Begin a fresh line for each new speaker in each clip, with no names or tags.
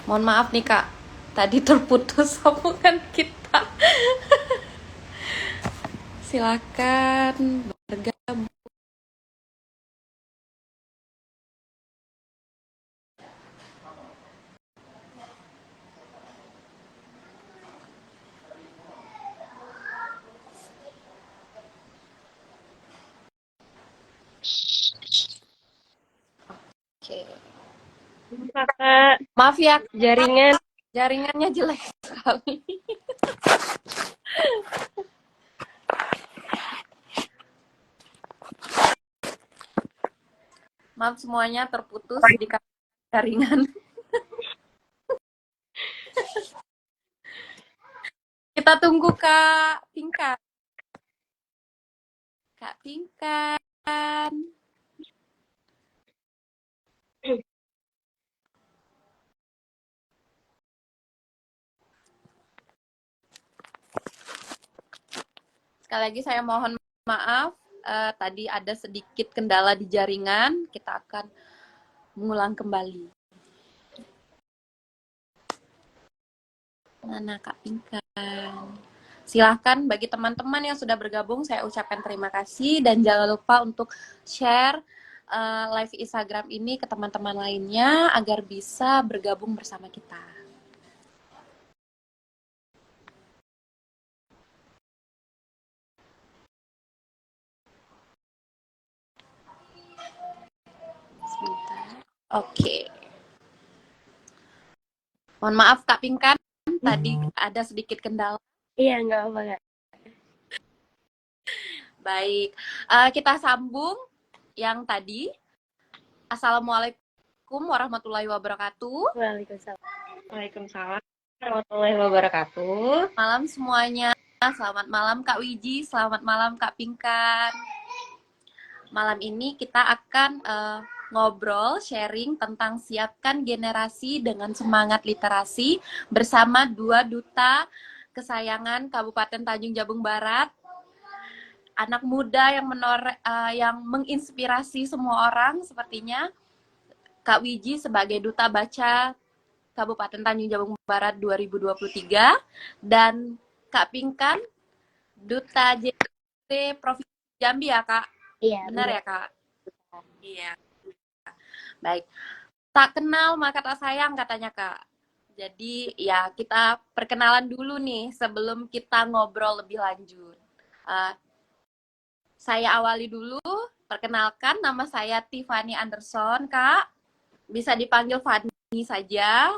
Mohon maaf nih Kak, tadi terputus sambungan kita. Silakan bergabung. Oke.
Kakak,
Maaf ya,
jaringan.
jaringannya jelek sekali. Maaf semuanya terputus di jaringan. Kita tunggu Kak Pinkan. Kak Pinkan. Sekali lagi saya mohon maaf, tadi ada sedikit kendala di jaringan. Kita akan mengulang kembali. Mana Kak Pinkan? Silahkan bagi teman-teman yang sudah bergabung, saya ucapkan terima kasih dan jangan lupa untuk share live Instagram ini ke teman-teman lainnya agar bisa bergabung bersama kita. Sebentar. Oke. Mohon maaf Kak Pinkan, tadi ada sedikit kendala.
Iya, nggak apa Kak.
Baik, kita sambung yang tadi. Assalamualaikum warahmatullahi wabarakatuh.
Waalaikumsalam. Waalaikumsalam warahmatullahi wabarakatuh.
Malam semuanya. Selamat malam Kak Wiji, selamat malam Kak Pinkan. Malam ini kita akan ngobrol, sharing tentang siapkan generasi dengan semangat literasi bersama dua duta kesayangan Kabupaten Tanjung Jabung Barat. Anak muda yang menginspirasi semua orang sepertinya. Kak Wiji sebagai duta baca Kabupaten Tanjung Jabung Barat 2023 dan Kak Pinkan duta JP Provinsi Jambi ya Kak.
Iya,
Benar ya Kak? Iya. Baik. Tak kenal maka tak sayang katanya Kak. Jadi ya kita perkenalan dulu nih sebelum kita ngobrol lebih lanjut. Saya awali dulu. Perkenalkan nama saya Tiffany Anderson Kak. Bisa dipanggil Fanny saja.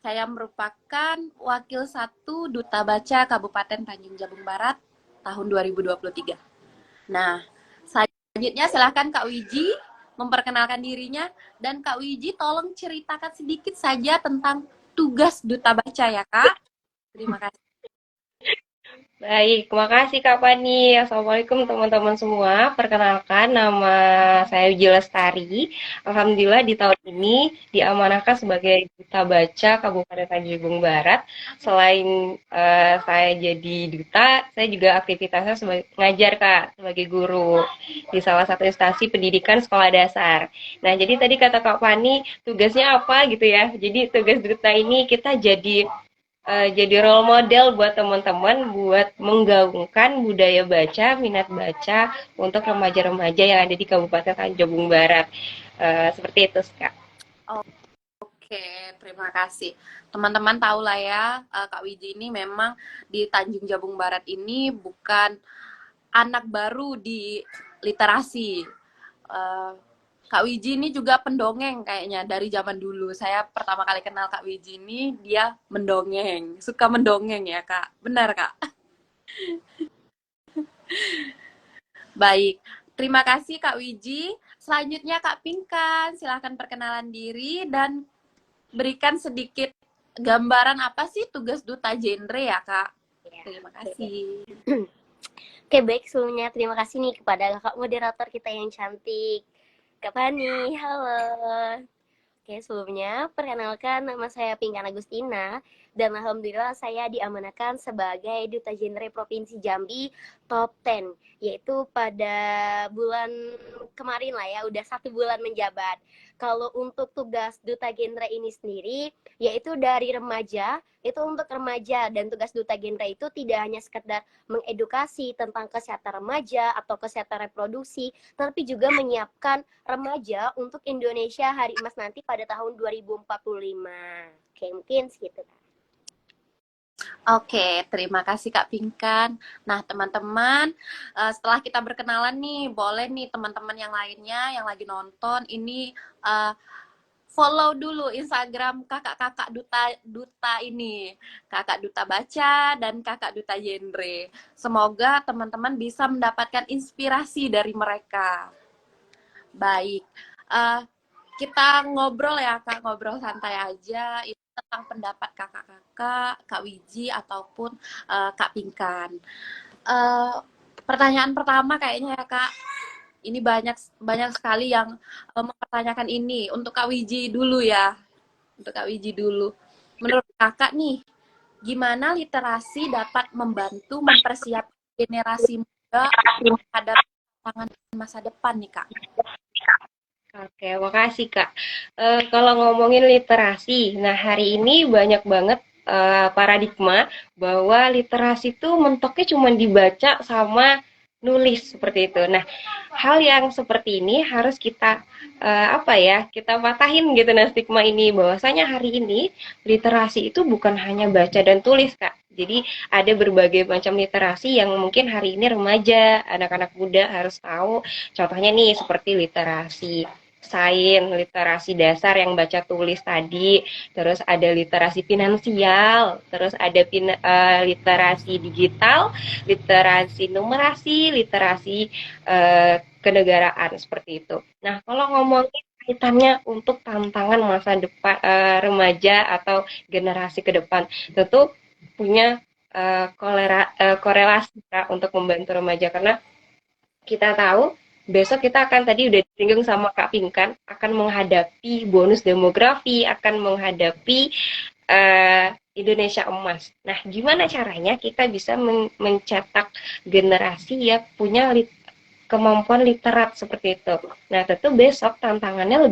Saya merupakan Wakil 1 Duta Baca Kabupaten Tanjung Jabung Barat tahun 2023. Nah, selanjutnya silahkan Kak Wiji memperkenalkan dirinya. Dan Kak Wiji tolong ceritakan sedikit saja tentang tugas Duta Baca ya Kak. Terima kasih.
baik. Makasih Kak Fani. Assalamualaikum teman-teman semua. Perkenalkan, nama saya Wiji Lestari. Alhamdulillah di tahun ini diamanahkan sebagai Duta Baca Kabupaten Tanjung Jabung Barat. Selain saya jadi duta, saya juga aktivitasnya sebagai ngajar Kak, sebagai guru di salah satu instansi pendidikan sekolah dasar. Nah, jadi tadi kata Kak Fani, tugasnya apa gitu ya. Jadi tugas duta ini kita jadi role model buat teman-teman buat menggaungkan budaya baca, minat baca untuk remaja-remaja yang ada di Kabupaten Tanjung Jabung Barat. Seperti itu, Kak.
Oke, terima kasih. Teman-teman tahu lah ya, Kak Wiji ini memang di Tanjung Jabung Barat ini bukan anak baru di literasi. Uh, Kak Wiji ini juga pendongeng kayaknya dari zaman dulu. Saya pertama kali kenal Kak Wiji ini, dia mendongeng. Suka mendongeng ya, Kak? Benar, Kak? Baik. Terima kasih, Kak Wiji. Selanjutnya, Kak Pinkan. Silahkan perkenalan diri dan berikan sedikit gambaran apa sih tugas Duta Genre ya, Kak? Terima kasih.
Oke, baik. Sebelumnya terima kasih nih kepada kakak moderator kita yang cantik, Kak Fani. Halo. Oke, sebelumnya perkenalkan nama saya Pinkan Agustina dan alhamdulillah saya diamanahkan sebagai Duta Genre Provinsi Jambi Top 10, yaitu pada bulan kemarin lah ya, udah 1 bulan menjabat. Kalau untuk tugas Duta Genre ini sendiri, yaitu dari remaja, itu untuk remaja, dan tugas Duta Genre itu tidak hanya sekedar mengedukasi tentang kesehatan remaja atau kesehatan reproduksi, tapi juga menyiapkan remaja untuk Indonesia Hari Emas nanti pada tahun 2045. Oke, mungkin segitu.
Oke, terima kasih Kak Pinkan. Nah, teman-teman, setelah kita berkenalan nih, boleh nih teman-teman yang lainnya yang lagi nonton ini follow dulu Instagram kakak-kakak duta ini, kakak duta baca dan kakak duta genre. Semoga teman-teman bisa mendapatkan inspirasi dari mereka. Baik, eh, kita ngobrol ya Kak, ngobrol santai aja itu tentang pendapat kakak-kakak, Kak Wiji ataupun Kak Pinkan. Eh, Pertanyaan pertama kayaknya ya Kak, ini banyak banyak sekali yang mempertanyakan ini. Untuk Kak Wiji dulu ya, untuk Kak Wiji dulu. Menurut Kakak nih, gimana literasi dapat membantu mempersiapkan generasi muda terhadap tantangan masa depan nih Kak?
Oke, makasih Kak. Kalau ngomongin literasi, nah hari ini banyak banget paradigma bahwa literasi itu mentoknya cuma dibaca sama nulis seperti itu. Nah, hal yang seperti ini harus kita kita patahin gitu nah stigma ini bahwasanya hari ini literasi itu bukan hanya baca dan tulis Kak. Jadi ada berbagai macam literasi yang mungkin hari ini remaja, anak-anak muda harus tahu. Contohnya nih seperti literasi sains, literasi dasar yang baca tulis tadi, terus ada literasi finansial, terus ada literasi digital, literasi numerasi, literasi kenegaraan seperti itu. Nah, kalau ngomongin kaitannya untuk tantangan masa depan remaja atau generasi ke depan, tentu punya korelasi Kak, untuk membantu remaja karena kita tahu besok kita akan tadi udah disinggung sama Kak Pinkan akan menghadapi bonus demografi, akan menghadapi Indonesia emas. Nah, gimana caranya kita bisa mencetak generasi yang punya kemampuan literat seperti itu. Nah, tentu besok tantangannya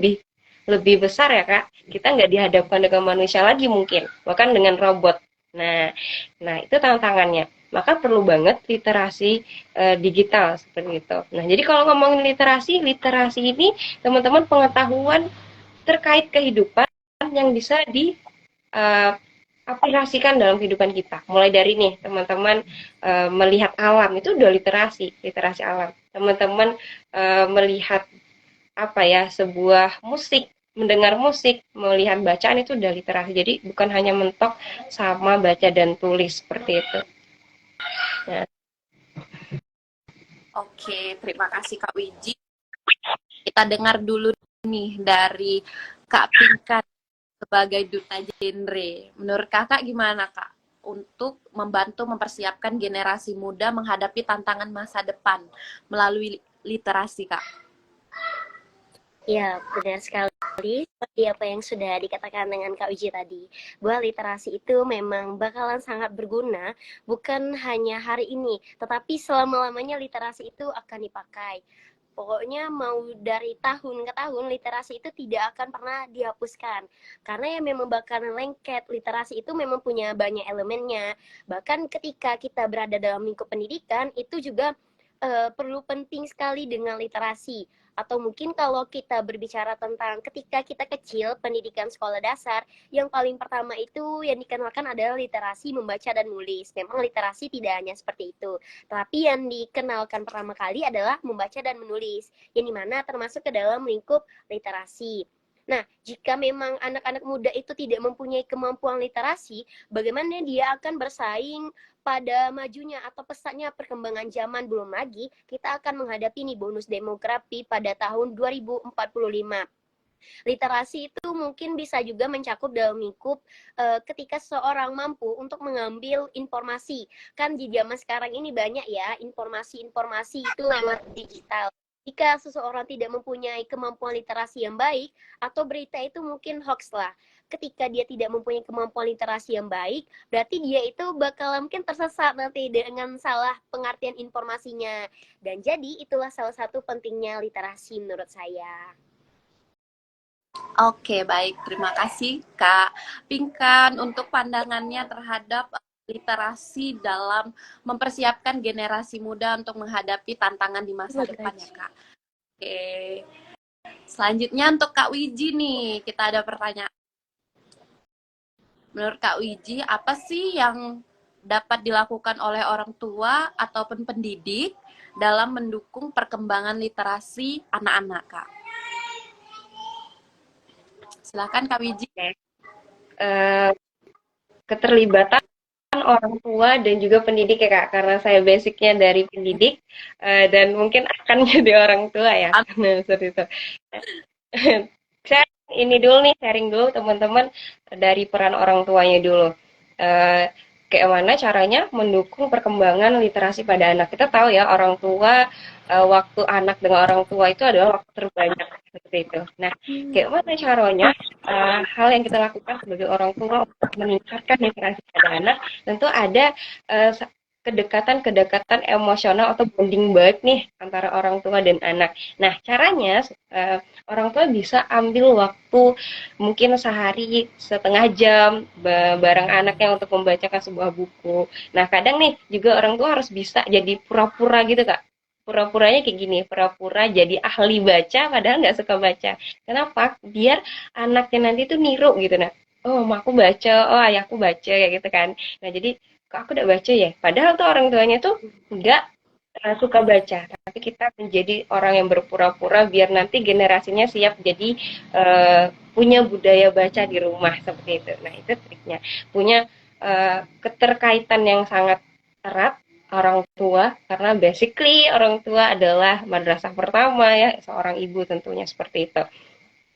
lebih besar ya Kak. Kita nggak dihadapkan dengan manusia lagi mungkin, bahkan dengan robot. Nah itu tantangannya. Maka perlu banget literasi digital seperti itu. Nah, jadi kalau ngomongin literasi ini teman-teman pengetahuan terkait kehidupan yang bisa di aplikasikan dalam kehidupan kita. Mulai dari nih teman-teman melihat alam itu udah literasi alam. Teman-teman melihat sebuah musik, mendengar musik, melihat bacaan itu udah literasi. Jadi bukan hanya mentok sama baca dan tulis seperti itu. Nah.
Oke, terima kasih Kak Wiji. Kita dengar dulu nih dari Kak Pinkan sebagai duta genre. Menurut Kakak gimana Kak untuk membantu mempersiapkan generasi muda menghadapi tantangan masa depan melalui literasi Kak?
Ya, benar sekali. Seperti apa yang sudah dikatakan dengan Kak Uji tadi, bahwa literasi itu memang bakalan sangat berguna, bukan hanya hari ini, tetapi selama-lamanya literasi itu akan dipakai. Pokoknya mau dari tahun ke tahun, literasi itu tidak akan pernah dihapuskan. Karena ya memang bakalan lengket, literasi itu memang punya banyak elemennya. Bahkan ketika kita berada dalam lingkup pendidikan, itu juga perlu penting sekali dengan literasi. Atau mungkin kalau kita berbicara tentang ketika kita kecil, pendidikan sekolah dasar, yang paling pertama itu yang dikenalkan adalah literasi membaca dan menulis. Memang literasi tidak hanya seperti itu, tapi yang dikenalkan pertama kali adalah membaca dan menulis, yang dimana termasuk ke dalam lingkup literasi. Nah, jika memang anak-anak muda itu tidak mempunyai kemampuan literasi, bagaimana dia akan bersaing pada majunya atau pesatnya perkembangan zaman? Belum lagi kita akan menghadapi nih bonus demografi pada tahun 2045. Literasi itu mungkin bisa juga mencakup dalam lingkup ketika seseorang mampu untuk mengambil informasi. Kan di zaman sekarang ini banyak ya informasi-informasi itu lewat digital. Jika seseorang tidak mempunyai kemampuan literasi yang baik, atau berita itu mungkin hoax lah. Ketika dia tidak mempunyai kemampuan literasi yang baik, berarti dia itu bakal mungkin tersesat nanti dengan salah pengertian informasinya. Dan jadi itulah salah satu pentingnya literasi menurut saya.
Oke, baik. Terima kasih Kak Pinkan untuk pandangannya terhadap literasi dalam mempersiapkan generasi muda untuk menghadapi tantangan di masa depan ya Kak. Oke. Selanjutnya untuk Kak Wiji nih, kita ada pertanyaan. Menurut Kak Wiji, apa sih yang dapat dilakukan oleh orang tua ataupun pendidik dalam mendukung perkembangan literasi anak-anak, Kak? Silakan Kak Wiji.
Keterlibatan orang tua dan juga pendidik ya Kak, karena saya basicnya dari pendidik dan mungkin akan jadi orang tua ya. Nah, seperti itu. Saya ini dulu nih, sharing dulu teman-teman dari peran orang tuanya dulu. Kayak mana caranya mendukung perkembangan literasi pada anak. Kita tahu ya, orang tua, waktu anak dengan orang tua itu adalah waktu terbanyak, seperti itu. Nah, kayak mana caranya hal yang kita lakukan sebagai orang tua untuk meningkatkan literasi pada anak, tentu ada kedekatan emosional atau bonding baik nih antara orang tua dan anak. Nah, caranya orang tua bisa ambil waktu mungkin sehari setengah jam bareng anaknya untuk membacakan sebuah buku. Nah, kadang nih juga orang tua harus bisa jadi pura-pura gitu Kak. Pura-puranya kayak gini, pura-pura jadi ahli baca padahal nggak suka baca. Kenapa? Biar anaknya nanti tuh niru gitu. Nah, oh mamaku baca, oh ayahku baca kayak gitu kan. Nah, jadi kok aku udah baca ya? Padahal tuh orang tuanya tuh nggak suka baca, tapi kita menjadi orang yang berpura-pura biar nanti generasinya siap jadi punya budaya baca di rumah seperti itu. Nah itu triknya, punya keterkaitan yang sangat erat orang tua karena basically orang tua adalah madrasah pertama ya seorang ibu tentunya seperti itu.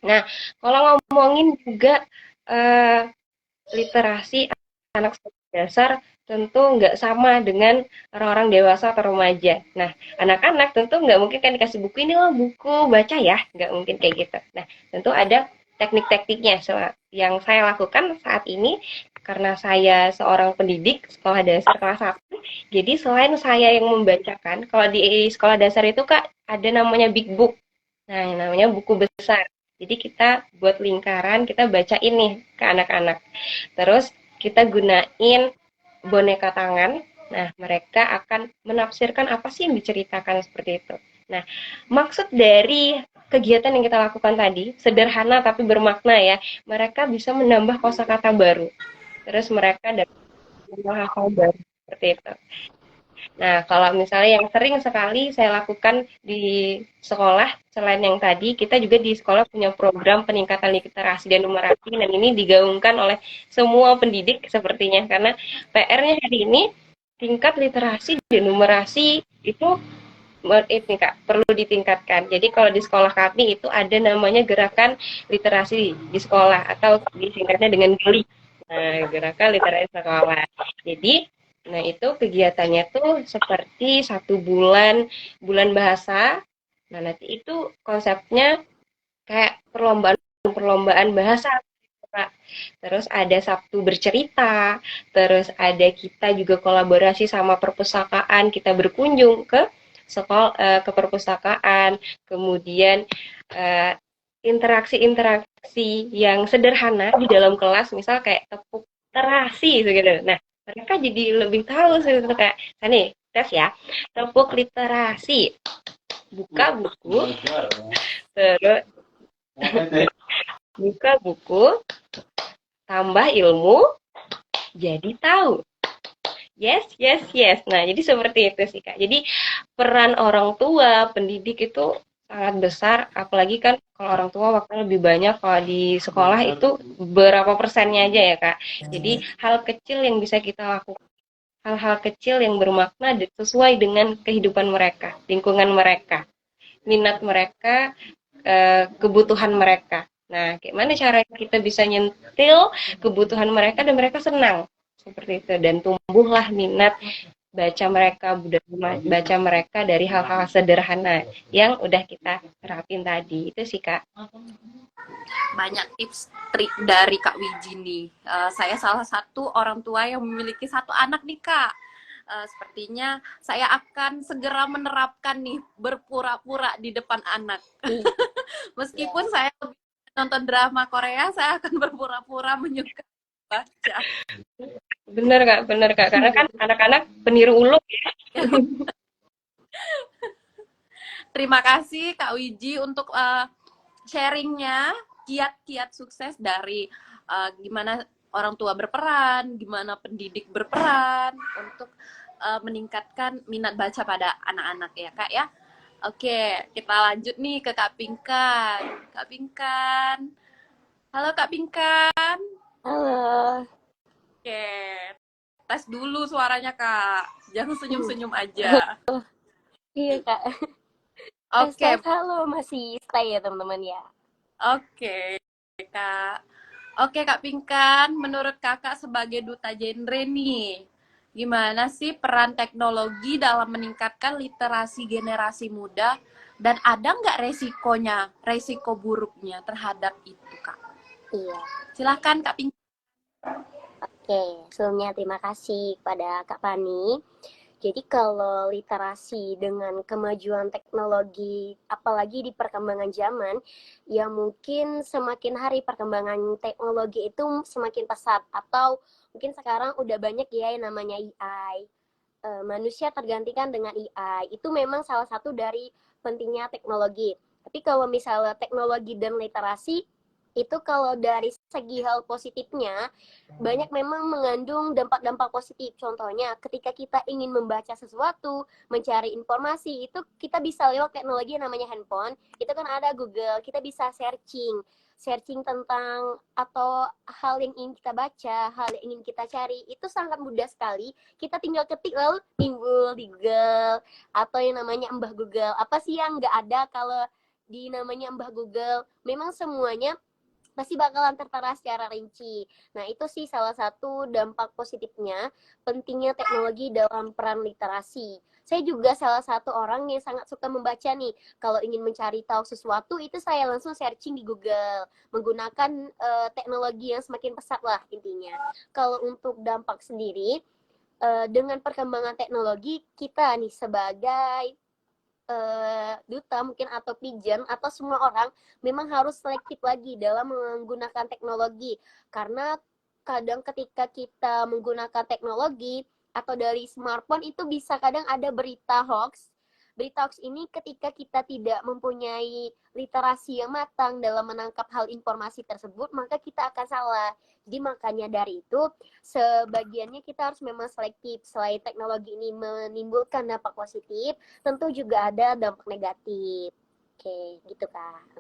Nah kalau ngomongin juga literasi anak dasar tentu nggak sama dengan orang-orang dewasa atau remaja. Nah, anak-anak tentu nggak mungkin kan dikasih buku ini loh buku baca ya, nggak mungkin kayak gitu. Nah, tentu ada teknik-tekniknya yang saya lakukan saat ini karena saya seorang pendidik sekolah dasar kelas 1. Jadi selain saya yang membacakan, kalau di sekolah dasar itu Kak ada namanya big book. Nah, yang namanya buku besar. Jadi kita buat lingkaran, kita baca ini ke anak-anak. Terus kita gunain boneka tangan. Nah, mereka akan menafsirkan apa sih yang diceritakan seperti itu. Nah, maksud dari kegiatan yang kita lakukan tadi, sederhana tapi bermakna ya, mereka bisa menambah kosakata baru. Terus mereka dapat hal baru seperti itu. Nah, kalau misalnya yang sering sekali saya lakukan di sekolah, selain yang tadi, kita juga di sekolah punya program peningkatan literasi dan numerasi, dan ini digaungkan oleh semua pendidik sepertinya, karena PR-nya hari ini, tingkat literasi dan numerasi itu ini Kak, perlu ditingkatkan. Jadi kalau di sekolah kami itu ada namanya gerakan literasi di sekolah, atau disingkatnya dengan GELI. Nah, gerakan literasi sekolah. Jadi, nah itu kegiatannya tuh seperti 1 bulan bahasa. Nah nanti itu konsepnya kayak perlombaan bahasa. Terus ada Sabtu bercerita, terus ada kita juga kolaborasi sama perpustakaan, kita berkunjung ke sekolah, ke perpustakaan, kemudian interaksi-interaksi yang sederhana di dalam kelas, misal kayak tepuk terasi gitu. Nah, mereka jadi lebih tahu seperti kayak nih tes ya, tepuk literasi, buka buku, terus buka buku, tambah ilmu, jadi tahu. Yes, yes, yes. Nah, jadi seperti itu sih Kak. Jadi peran orang tua, pendidik itu sangat besar, apalagi kan kalau orang tua waktunya lebih banyak, kalau di sekolah itu berapa persennya aja ya Kak. Jadi hal kecil yang bisa kita lakukan, hal-hal kecil yang bermakna sesuai dengan kehidupan mereka, lingkungan mereka, minat mereka, kebutuhan mereka. Nah, gimana cara kita bisa nyentil kebutuhan mereka dan mereka senang seperti itu, dan tumbuhlah minat baca mereka, budaya baca mereka dari hal-hal sederhana yang udah kita terapin tadi. Itu sih, Kak.
Banyak tips trik dari Kak Wiji nih. Saya salah satu orang tua yang memiliki satu anak nih Kak. Sepertinya saya akan segera menerapkan nih berpura-pura di depan anak. Meskipun saya lebih nonton drama Korea, saya akan berpura-pura menyukai baca.
Bener Kak. Karena kan anak-anak peniru ulung ya.
Terima kasih Kak Wiji untuk sharingnya, kiat-kiat sukses dari gimana orang tua berperan, gimana pendidik berperan untuk meningkatkan minat baca pada anak-anak ya Kak ya. Oke, kita lanjut nih ke Kak Pinkan. Kak Pinkan. Halo Kak Pinkan.
Halo.
Oke, tes dulu suaranya Kak. Jangan senyum-senyum aja.
Iya Kak.
Oke,
Halo, masih stay ya teman-teman ya.
oke Kak. Oke Kak Pinkan, menurut Kakak sebagai duta genre nih, gimana sih peran teknologi dalam meningkatkan literasi generasi muda dan ada nggak resiko buruknya terhadap itu Kak?
Iya.
Silahkan Kak Pinkan.
Oke, sebelumnya terima kasih kepada Kak Pani. Jadi kalau literasi dengan kemajuan teknologi, apalagi di perkembangan zaman, ya mungkin semakin hari perkembangan teknologi itu semakin pesat. Atau mungkin sekarang udah banyak ya yang namanya AI. Manusia tergantikan dengan AI. Itu memang salah satu dari pentingnya teknologi. Tapi kalau misalnya teknologi dan literasi, itu kalau dari segi hal positifnya, banyak memang mengandung dampak-dampak positif. Contohnya, ketika kita ingin membaca sesuatu, mencari informasi, itu kita bisa lewat teknologi yang namanya handphone. Itu kan ada Google, kita bisa searching tentang atau hal yang ingin kita baca, hal yang ingin kita cari, itu sangat mudah sekali. Kita tinggal ketik lalu timbul di Google, atau yang namanya Mbah Google. Apa sih yang nggak ada kalau di namanya Mbah Google? Memang semuanya pasti bakalan tertera secara rinci. Nah, itu sih salah satu dampak positifnya, pentingnya teknologi dalam peran literasi. Saya juga salah satu orang yang sangat suka membaca nih. Kalau ingin mencari tahu sesuatu, itu saya langsung searching di Google. Menggunakan teknologi yang semakin pesat lah intinya. Kalau untuk dampak sendiri, dengan perkembangan teknologi, kita nih sebagai duta mungkin atau pigeon atau semua orang memang harus selektif lagi dalam menggunakan teknologi, karena kadang ketika kita menggunakan teknologi atau dari smartphone itu bisa kadang ada berita hoax ini ketika kita tidak mempunyai literasi yang matang dalam menangkap hal informasi tersebut, maka kita akan salah. Jadi makanya dari itu sebagiannya kita harus memang selektif. Selain teknologi ini menimbulkan dampak positif, tentu juga ada dampak negatif. Oke, gitu Kak.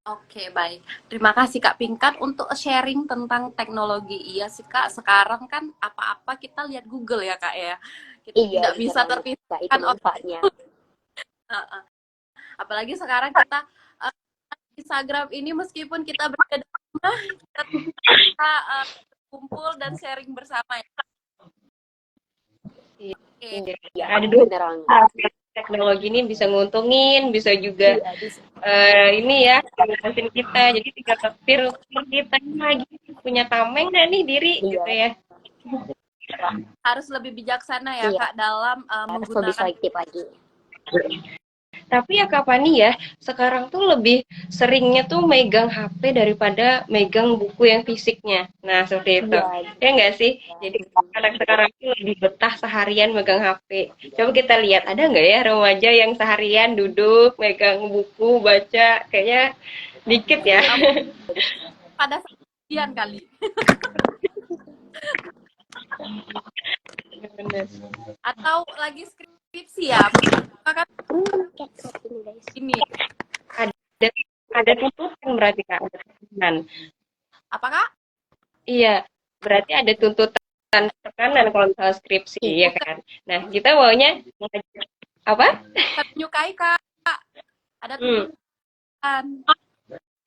Oke, baik. Terima kasih Kak Pinkan untuk sharing tentang teknologi. Iya sih Kak, sekarang kan apa-apa kita lihat Google ya Kak ya. Kita tidak bisa terpisahkan
itu manfaatnya.
Apalagi sekarang kita Instagram ini meskipun kita berada di rumah, kita kumpul dan sharing bersama ya.
Iya, ada dua teknologi ini bisa nguntungin, bisa juga ini ya ngurusin kita. Jadi tinggal kepir kita lagi punya tameng nggak nih diri gitu ya.
Harus lebih bijaksana ya Kak dalam menggunakan
selektif lagi.
Tapi ya Kak Pani ya, sekarang tuh lebih seringnya tuh megang HP daripada megang buku yang fisiknya. Nah, seperti itu. Ya nggak sih? Jadi anak sekarang tuh lebih betah seharian megang HP. Coba kita lihat, ada nggak ya remaja yang seharian duduk, megang buku, baca? Kayaknya dikit ya.
Pada sekian kali. Atau lagi skripsi ya? Apakah ini
ada tuntutan berarti Kak, ada tekanan.
Apakah?
Iya, berarti ada tuntutan tekanan kalau misalnya skripsi ya kan. Nah, kita maunya apa?
Menyukai Kak. Ada tuntutan.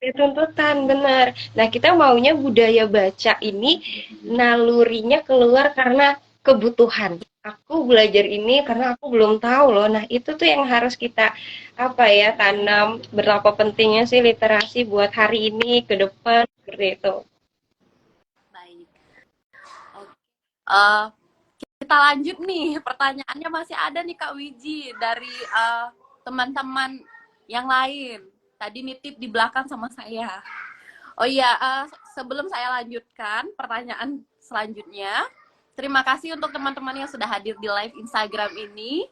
Ada tuntutan, benar. Nah, kita maunya budaya baca ini nalurinya keluar karena kebutuhan. Aku belajar ini karena aku belum tahu loh. Nah, itu tuh yang harus kita tanam, betapa pentingnya sih literasi buat hari ini ke depan seperti itu.
Baik. Oke. Eh, kita lanjut nih, pertanyaannya masih ada nih Kak Wiji dari teman-teman yang lain. Tadi nitip di belakang sama saya. Oh iya, sebelum saya lanjutkan pertanyaan selanjutnya, terima kasih untuk teman-teman yang sudah hadir di live Instagram ini.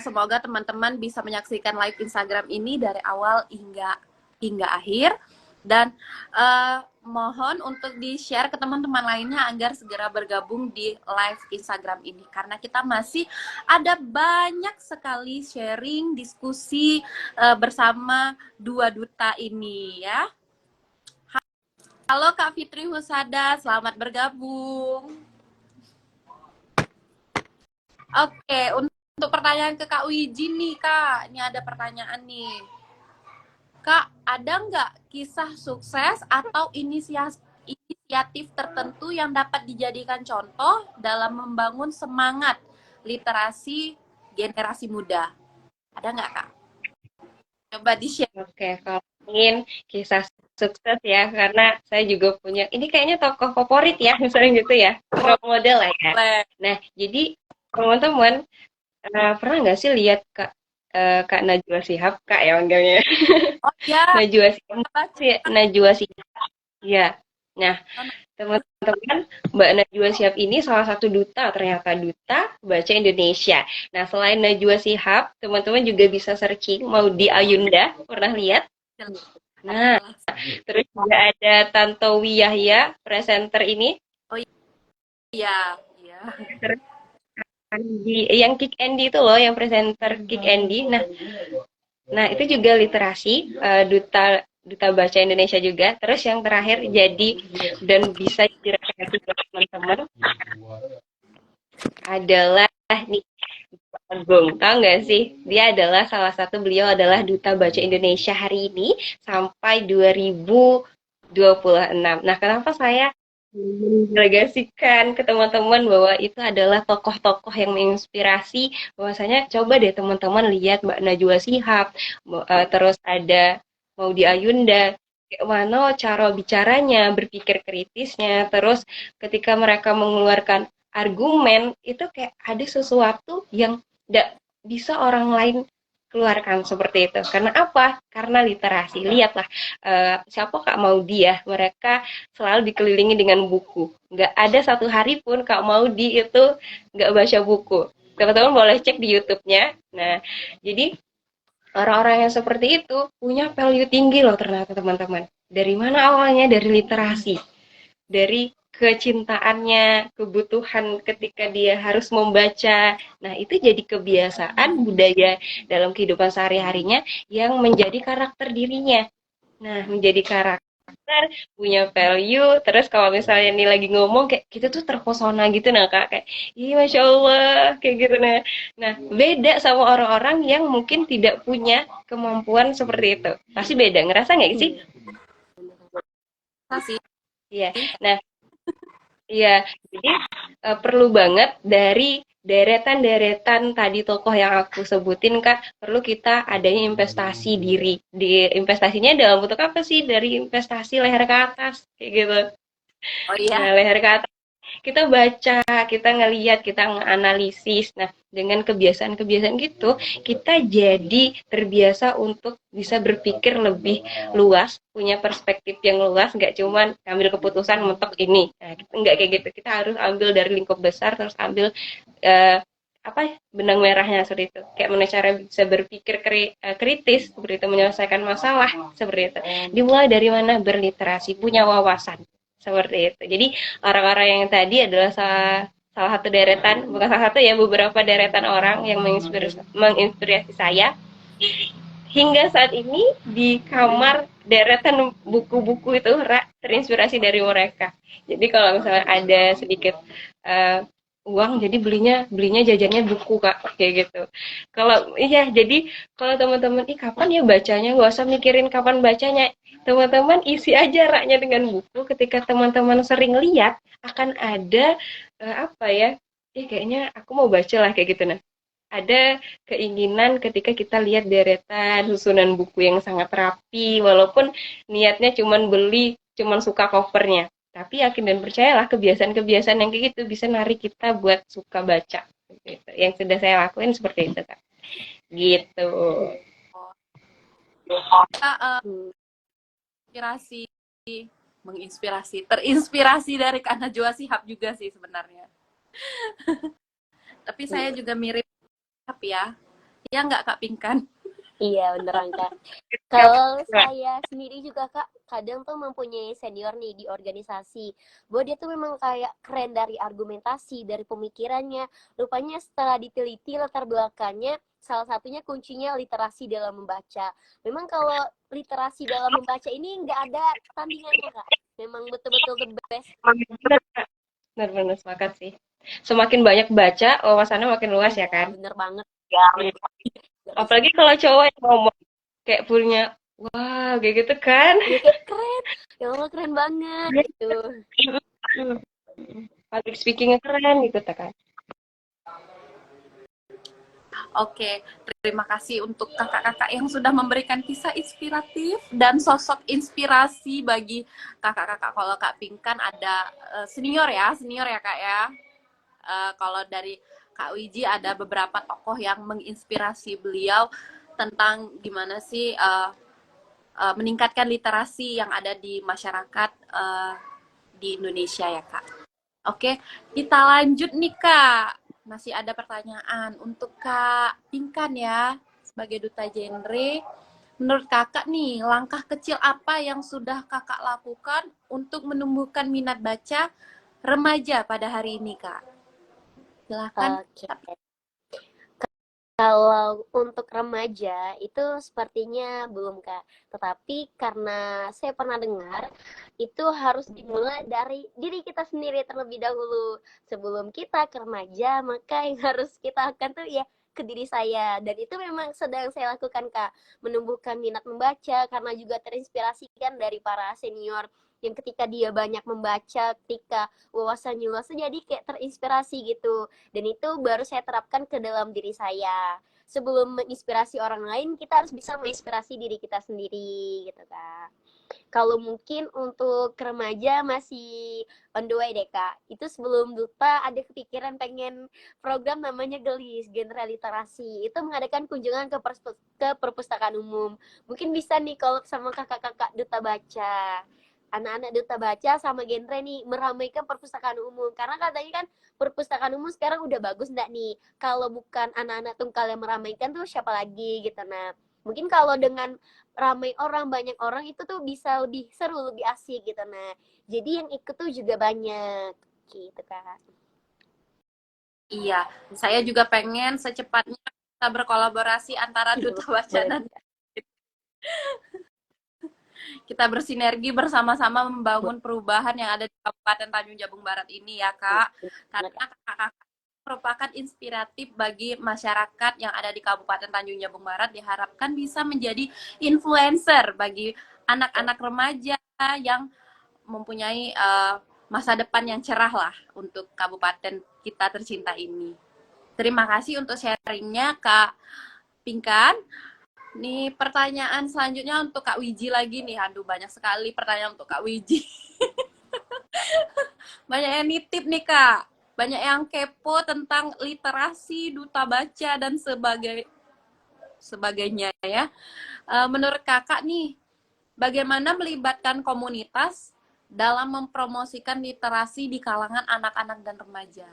Semoga teman-teman bisa menyaksikan live Instagram ini dari awal hingga akhir. Dan mohon untuk di-share ke teman-teman lainnya agar segera bergabung di live Instagram ini. Karena kita masih ada banyak sekali sharing, diskusi bersama dua duta ini ya. Halo Kak Fitri Husada, selamat bergabung. Oke, untuk pertanyaan ke Kak Wiji nih Kak, ini ada pertanyaan nih. Kak, ada nggak kisah sukses atau inisiatif tertentu yang dapat dijadikan contoh dalam membangun semangat literasi generasi muda? Ada nggak Kak? Coba di-share.
Oke, kalau ingin kisah sukses ya, karena saya juga punya, ini kayaknya tokoh favorit ya, misalnya gitu ya, role model lah ya. Nah, jadi teman-teman pernah nggak sih lihat Kak Najwa Shihab, Kak ya manggilnya?
Oh ya,
Najwa Shihab, ya. Nah, teman-teman, Mbak Najwa Shihab ini salah satu duta, ternyata duta baca Indonesia. Nah, selain Najwa Shihab, teman-teman juga bisa searching Maudy Ayunda, pernah lihat? Nah, terus juga ada Tantowi Yahya, presenter ini.
Oh iya, iya.
Terus yang Kick Andy itu loh, yang presenter Kick Andy. Nah itu juga literasi, duta baca Indonesia juga. Terus yang terakhir jadi dan bisa direferensi ke teman-teman adalah nih Agung, tahu nggak sih? Dia adalah beliau adalah duta baca Indonesia hari ini sampai 2026. Nah, kenapa saya mendelegasikan ke teman-teman bahwa itu adalah tokoh-tokoh yang menginspirasi, bahwasanya coba deh teman-teman lihat Mbak Najwa Shihab, terus ada Maudy Ayunda, kayak mana cara bicaranya, berpikir kritisnya, terus ketika mereka mengeluarkan argumen itu kayak ada sesuatu yang tidak bisa orang lain keluarkan seperti itu. Karena apa? Karena literasi. Lihatlah siapa Kak Maudy ya, mereka selalu dikelilingi dengan buku. Nggak ada satu hari pun Kak Maudy itu nggak baca buku. Teman-teman boleh cek di YouTube-nya. Nah, jadi orang-orang yang seperti itu punya value tinggi loh ternyata teman-teman. Dari mana awalnya? Dari literasi. Dari kecintaannya, kebutuhan ketika dia harus membaca. Nah, itu jadi kebiasaan budaya dalam kehidupan sehari-harinya yang menjadi karakter dirinya. Nah, menjadi karakter, punya value, terus kalau misalnya nih lagi ngomong kayak kita tuh terpesona gitu nah Kak, kayak ih Masya Allah, kayak gitu nah beda sama orang-orang yang mungkin tidak punya kemampuan seperti itu. Pasti beda, ngerasa nggak sih?
Masih.
Iya, nah iya, jadi perlu banget dari deretan-deretan tadi tokoh yang aku sebutin Kak, perlu kita adanya investasi diri. Di investasinya dalam bentuk apa sih? Dari investasi leher ke atas, kayak gitu.
Oh iya.
Nah, leher ke atas kita baca, kita ngelihat, kita nganalisis. Nah, dengan kebiasaan-kebiasaan gitu, kita jadi terbiasa untuk bisa berpikir lebih luas, punya perspektif yang luas, nggak cuman ambil keputusan mentok ini. Nah, nggak kayak gitu. Kita harus ambil dari lingkup besar, terus ambil benang merahnya seperti itu. Kayak mana cara bisa berpikir kritis, seperti itu, menyelesaikan masalah, seperti itu. Dimulai dari mana? Berliterasi, punya wawasan. Seperti itu. Jadi orang-orang yang tadi adalah salah satu deretan, bukan salah satu ya, beberapa deretan orang yang menginspirasi saya. Hingga saat ini di kamar deretan buku-buku itu terinspirasi dari mereka. Jadi kalau misalnya ada sedikit uang, jadi belinya jajannya buku Kak, kayak gitu. Kalau iya, jadi kalau teman-teman kapan ya bacanya, nggak usah mikirin kapan bacanya, teman-teman isi aja raknya dengan buku. Ketika teman-teman sering lihat akan ada kayaknya aku mau baca lah kayak gitu. Nah, ada keinginan ketika kita lihat deretan susunan buku yang sangat rapi, walaupun niatnya cuman beli, cuman suka covernya. Tapi yakin dan percayalah kebiasaan-kebiasaan yang kayak gitu bisa narik kita buat suka baca. Gitu. Yang sudah saya lakuin seperti itu, Kak. Gitu.
Kak,
Hmm.
inspirasi, terinspirasi dari Kak Najwa Shihab juga sih sebenarnya. Tapi saya juga mirip Shihab ya. Ya nggak Kak Pinkan?
Iya, beneran Kak. Kalau saya sendiri juga Kak, kadang tuh mempunyai senior nih di organisasi. Bahwa dia tuh memang kayak keren dari argumentasi, dari pemikirannya. Rupanya setelah diteliti latar belakangnya, salah satunya kuncinya literasi dalam membaca. Memang kalau literasi dalam membaca ini nggak ada tandingannya Kak. Memang betul-betul the best.
Benar-benar sepakat sih. Semakin banyak baca, wawasannya makin luas ya
Iya,
kan?
bener banget.
Ya.
Nggak bisa.
Apalagi kalau cowok yang ngomong kayak punya, wah kayak gitu kan?
Iya, kayak keren. Ya Allah, keren banget gitu.
Public speakingnya keren gitu kan?
Oke, terima kasih untuk kakak-kakak yang sudah memberikan kisah inspiratif dan sosok inspirasi bagi kakak-kakak. Kalau Kak Pinkan ada senior ya Kak ya. Kalau dari Kak Wiji ada beberapa tokoh yang menginspirasi beliau tentang gimana sih meningkatkan literasi yang ada di masyarakat di Indonesia ya Kak. Oke, kita lanjut nih Kak. Masih ada pertanyaan untuk Kak Pinkan ya, sebagai duta genre. Menurut kakak nih, langkah kecil apa yang sudah kakak lakukan untuk menumbuhkan minat baca remaja pada hari ini, Kak? Silahkan.
Oke. Kalau untuk remaja itu sepertinya belum Kak. Tetapi karena saya pernah dengar itu harus dimulai dari diri kita sendiri terlebih dahulu. Sebelum kita ke remaja, maka yang harus kita lakukan tuh ya ke diri saya. Dan itu memang sedang saya lakukan Kak. Menumbuhkan minat membaca karena juga terinspirasi kan dari para senior yang ketika dia banyak membaca, ketika wawasannya luas, jadi kayak terinspirasi gitu. Dan itu baru saya terapkan ke dalam diri saya. Sebelum menginspirasi orang lain, kita harus bisa menginspirasi diri kita sendiri gitu Kak. Kalau mungkin untuk remaja masih on the way deh Kak. Itu sebelum duta ada kepikiran pengen program namanya Gelis, genre literasi. Itu mengadakan kunjungan ke perpustakaan umum. Mungkin bisa nih kalau sama kakak-kakak duta baca. Anak-anak duta baca sama genre nih meramaikan perpustakaan umum. Karena katanya kan perpustakaan umum sekarang udah bagus enggak nih. Kalau bukan anak-anak tunggal yang meramaikan tuh siapa lagi gitu. Nah, mungkin kalau dengan ramai orang, banyak orang itu tuh bisa lebih seru, lebih asik gitu. Nah, jadi yang ikut tuh juga banyak gitu Kak.
Iya, saya juga pengen secepatnya kita berkolaborasi antara duta baca
Boleh.
dan kita bersinergi bersama-sama membangun perubahan yang ada di Kabupaten Tanjung Jabung Barat ini ya Kak. Karena kakak-kakak merupakan inspiratif bagi masyarakat yang ada di Kabupaten Tanjung Jabung Barat, diharapkan bisa menjadi influencer bagi anak-anak remaja yang mempunyai masa depan yang cerah lah untuk kabupaten kita tercinta ini. Terima kasih untuk sharingnya Kak Pinkan. Nih pertanyaan selanjutnya untuk Kak Wiji lagi nih. Aduh banyak sekali pertanyaan untuk Kak Wiji. Banyak yang nitip nih Kak. Banyak yang kepo tentang literasi, duta baca, dan sebagainya ya. Menurut kakak nih, bagaimana melibatkan komunitas dalam mempromosikan literasi di kalangan anak-anak dan remaja?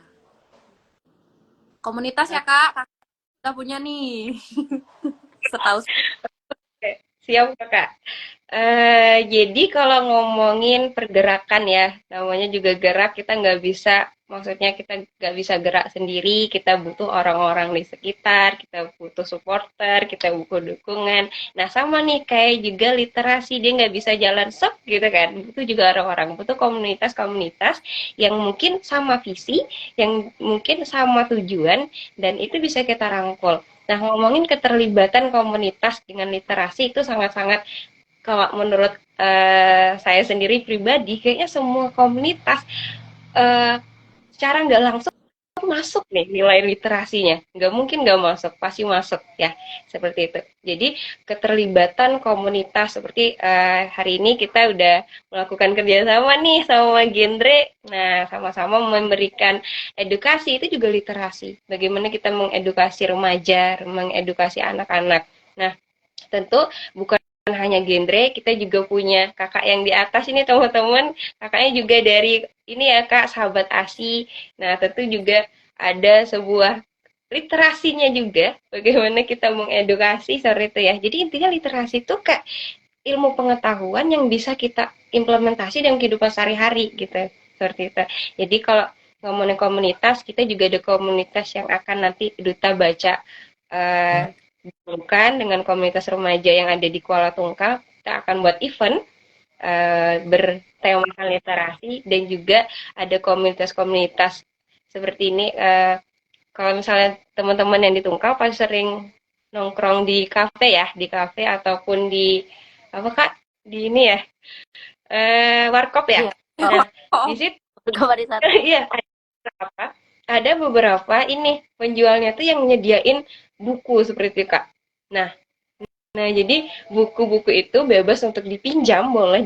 Komunitas ya Kak, kakak udah punya nih. Setahu
Siap Kakak. Jadi kalau ngomongin pergerakan ya, namanya juga gerak, kita nggak bisa, maksudnya kita nggak bisa gerak sendiri, kita butuh orang-orang di sekitar, kita butuh supporter, kita butuh dukungan. Nah sama nih kayak juga literasi, dia nggak bisa jalan sok gitu kan, butuh juga orang-orang, butuh komunitas-komunitas yang mungkin sama visi, yang mungkin sama tujuan, dan itu bisa kita rangkul. Nah, ngomongin keterlibatan komunitas dengan literasi itu sangat-sangat, kalau menurut saya sendiri pribadi, kayaknya semua komunitas secara nggak langsung masuk nih nilai literasinya. Nggak mungkin nggak masuk, pasti masuk ya, seperti itu. Jadi keterlibatan komunitas seperti hari ini kita udah melakukan kerjasama nih sama genre. Nah, sama-sama memberikan edukasi itu juga literasi. Bagaimana kita mengedukasi remaja, mengedukasi anak-anak. Nah, tentu bukan hanya genre, kita juga punya kakak yang di atas ini teman-teman. Kakaknya juga dari ini ya Kak, sahabat ASI. Nah, tentu juga ada sebuah literasinya juga, bagaimana kita mengedukasi seperti itu ya. Jadi intinya literasi itu Kak, ilmu pengetahuan yang bisa kita implementasi dalam kehidupan sehari-hari gitu. Seperti itu. Jadi kalau ngomongin komunitas, kita juga ada komunitas yang akan nanti duta baca bukan dengan komunitas remaja yang ada di Kuala Tungkal. Kita akan buat event bertemakan literasi dan juga ada komunitas-komunitas seperti ini. Kalau misalnya teman-teman yang di Tungkal pasti sering nongkrong di kafe ya, di kafe ataupun di apa Kak? Di ini ya, warkop ya.
Iya.
Nah,
Oh,
di situ
Pariwisata.
iya ada beberapa ini penjualnya tuh yang nyediain buku seperti itu Kak. Nah, jadi buku-buku itu bebas untuk dipinjam, boleh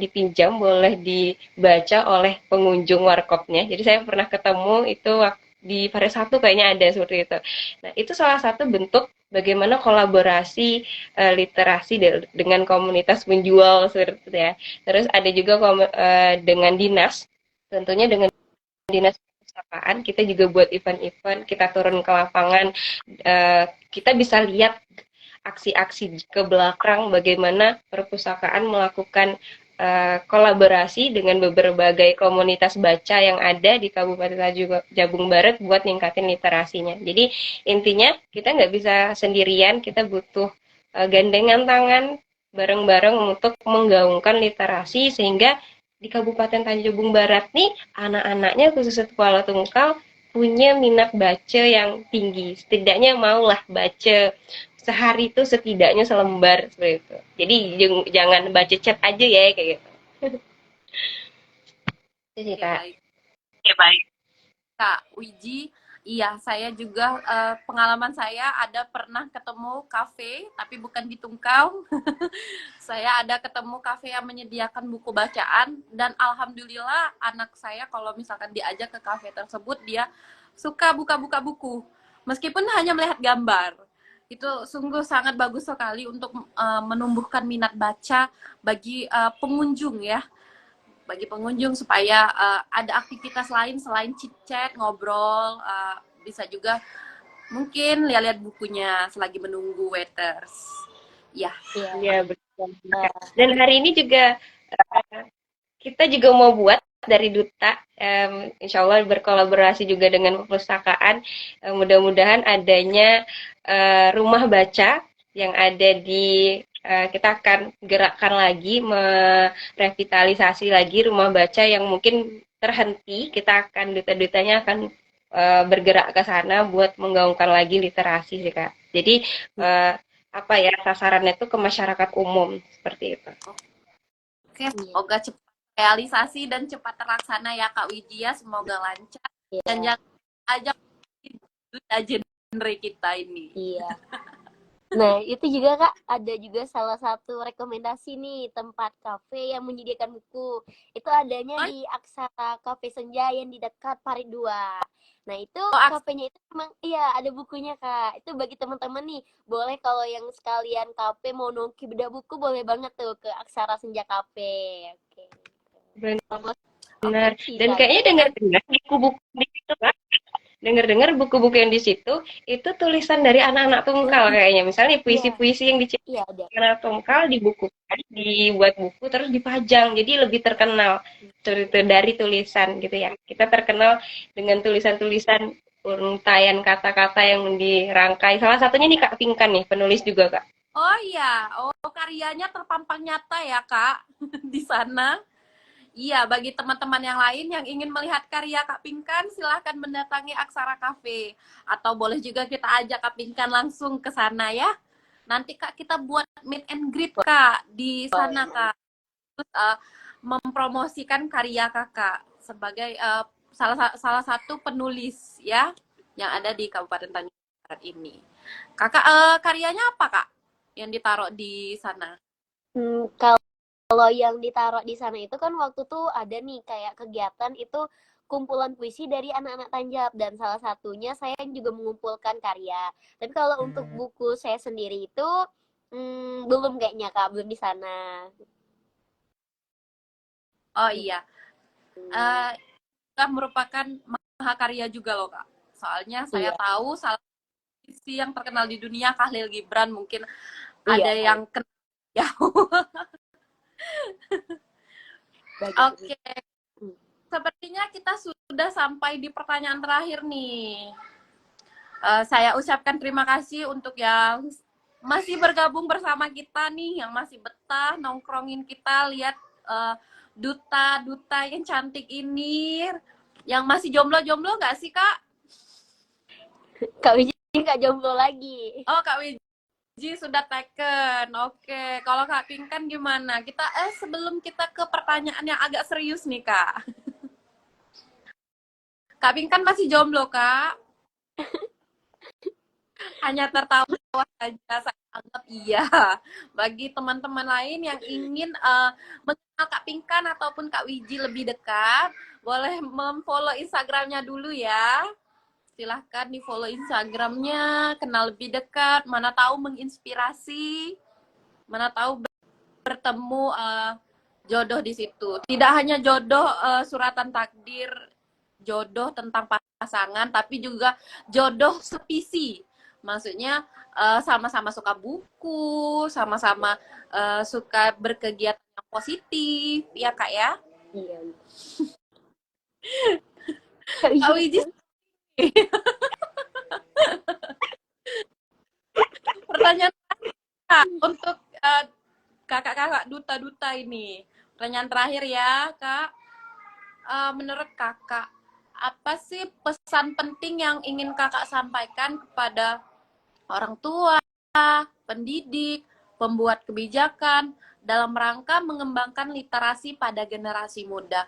dibaca oleh pengunjung warkopnya. Jadi saya pernah ketemu itu di Paris 1 kayaknya ada seperti itu. Nah, itu salah satu bentuk bagaimana kolaborasi literasi dengan komunitas penjual seperti itu ya. Terus ada juga dengan dinas, tentunya dengan dinas perpustakaan kita juga buat event-event, kita turun ke lapangan, kita bisa lihat aksi-aksi ke belakang bagaimana perpustakaan melakukan kolaborasi dengan berbagai komunitas baca yang ada di Kabupaten Jabung Barat buat ningkatin literasinya. Jadi intinya kita nggak bisa sendirian, kita butuh gandengan tangan bareng-bareng untuk menggaungkan literasi sehingga di Kabupaten Tanjung Barat nih anak-anaknya khususnya Kuala Tungkal punya minat baca yang tinggi. Setidaknya maulah baca sehari itu setidaknya selembar seperti itu. Jadi jangan baca chat aja ya kayak gitu. Itu sih
oke,
Kak.
baik.
Ya baik.
Kak Wiji, iya saya juga pengalaman saya ada pernah ketemu kafe, tapi bukan di Tungkau. Saya ada ketemu kafe yang menyediakan buku bacaan dan alhamdulillah anak saya kalau misalkan diajak ke kafe tersebut dia suka buka-buka buku meskipun hanya melihat gambar. Itu sungguh sangat bagus sekali untuk menumbuhkan minat baca bagi pengunjung ya, bagi pengunjung supaya ada aktivitas lain selain chit-chat, ngobrol, bisa juga mungkin lihat-lihat bukunya selagi menunggu waiters. Ya.
Iya betul. Dan hari ini juga kita juga mau buat dari Duta, insya Allah berkolaborasi juga dengan perpustakaan. Mudah-mudahan adanya rumah baca yang ada di kita akan gerakkan lagi, merevitalisasi lagi rumah baca yang mungkin terhenti. Kita akan duta-dutanya akan bergerak ke sana buat menggaungkan lagi literasi sih Kak. Jadi apa ya sasarannya itu ke masyarakat umum seperti itu.
Oke, semoga cepat realisasi dan cepat terlaksana ya Kak Widya, semoga lancar dan jangan ajak duta genre kita ini.
Iya. Nah, itu juga Kak, ada juga salah satu rekomendasi nih, tempat kafe yang menyediakan buku. Itu adanya di Aksara Cafe Senja yang di dekat Parit 2. Nah, itu kafenya itu memang iya ada bukunya Kak. Itu bagi teman-teman nih, boleh kalau yang sekalian kafe mau nongki beda buku boleh banget tuh ke Aksara Senja Cafe. Oke.
Benar. Dan kayaknya dengar-dengar buku-buku di situ Kak. Dengar-dengar buku-buku yang di situ itu tulisan dari anak-anak Tungkal kayaknya. Misalnya puisi-puisi yang diciptakan anak Tungkal dibukukan, dibuat buku terus dipajang. Jadi lebih terkenal dari tulisan gitu ya. Kita terkenal dengan tulisan-tulisan uraian kata-kata yang dirangkai. Salah satunya nih Kak Pinkan nih, penulis juga Kak.
Oh iya, karyanya terpampang nyata ya Kak di sana. Iya, bagi teman-teman yang lain yang ingin melihat karya Kak Pinkan, silahkan mendatangi Aksara Cafe. Atau boleh juga kita ajak Kak Pinkan langsung ke sana ya. Nanti Kak kita buat meet and greet Kak di sana Kak. Terus mempromosikan karya Kakak sebagai salah satu penulis ya yang ada di Kabupaten Tanjung Barat ini. Kakak, karyanya apa Kak yang ditaruh di sana?
Kalau yang ditaruh di sana itu kan waktu tuh ada nih kayak kegiatan itu kumpulan puisi dari anak-anak Tanjab dan salah satunya saya juga mengumpulkan karya. Tapi kalau untuk buku saya sendiri itu belum kayaknya Kak, belum di sana.
Oh iya, uh, merupakan mahakarya juga loh Kak. Soalnya saya
Iya,
tahu salah satu yang terkenal di dunia Khalil Gibran, mungkin
iya,
ada yang kenal jauh.
bagus.
Oke, sepertinya kita sudah sampai di pertanyaan terakhir nih. Saya ucapkan terima kasih untuk yang masih bergabung bersama kita nih, yang masih betah nongkrongin kita, lihat duta-duta yang cantik ini. Yang masih jomblo-jomblo nggak sih, Kak?
Kak Wiji nggak jomblo lagi.
Oh, Kak Wiji sudah taken. Oke, kalau Kak Pinkan gimana? Kita sebelum kita ke pertanyaan yang agak serius nih, Kak. Kak Pinkan masih jomblo, Kak? Hanya tertawa saja, saya anggap iya. Bagi teman-teman lain yang ingin mengenal Kak Pinkan ataupun Kak Wiji lebih dekat, boleh memfollow Instagramnya dulu ya. Silahkan di follow Instagramnya, kenal lebih dekat, mana tahu menginspirasi, mana tahu bertemu jodoh di situ. Tidak hanya jodoh suratan takdir, jodoh tentang pasangan, tapi juga jodoh sepisi. Maksudnya sama-sama suka buku, sama-sama suka berkegiatan yang positif, ya Kak ya?
Iya.
Kak Wiji, pertanyaan Kak, untuk kakak-kakak duta-duta ini. Pertanyaan terakhir ya, Kak. Menurut kakak, apa sih pesan penting yang ingin kakak sampaikan kepada orang tua, pendidik, pembuat kebijakan dalam rangka mengembangkan literasi pada generasi muda?